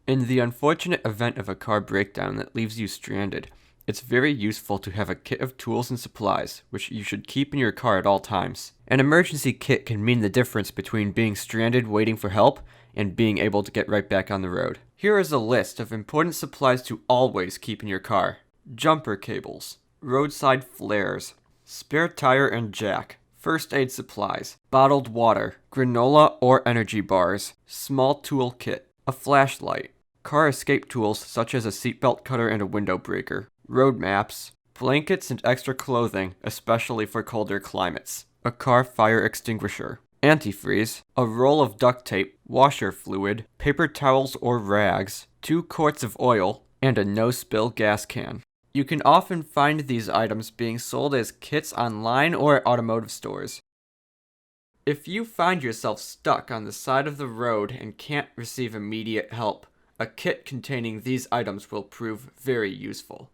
In the unfortunate event of a car breakdown that leaves you stranded, it's very useful to have a kit of tools and supplies, which you should keep in your car at all times. An emergency kit can mean the difference between being stranded waiting for help and being able to get right back on the road. Here is a list of important supplies to always keep in your car. Jumper cables, roadside flares, spare tire and jack, first aid supplies, bottled water, granola or energy bars, small tool kit, a flashlight, car escape tools such as a seatbelt cutter and a window breaker, road maps, blankets and extra clothing, especially for colder climates, a car fire extinguisher, antifreeze, a roll of duct tape, washer fluid, paper towels or rags, 2 quarts of oil, and a no-spill gas can. You can often find these items being sold as kits online or at automotive stores. If you find yourself stuck on the side of the road and can't receive immediate help, a kit containing these items will prove very useful.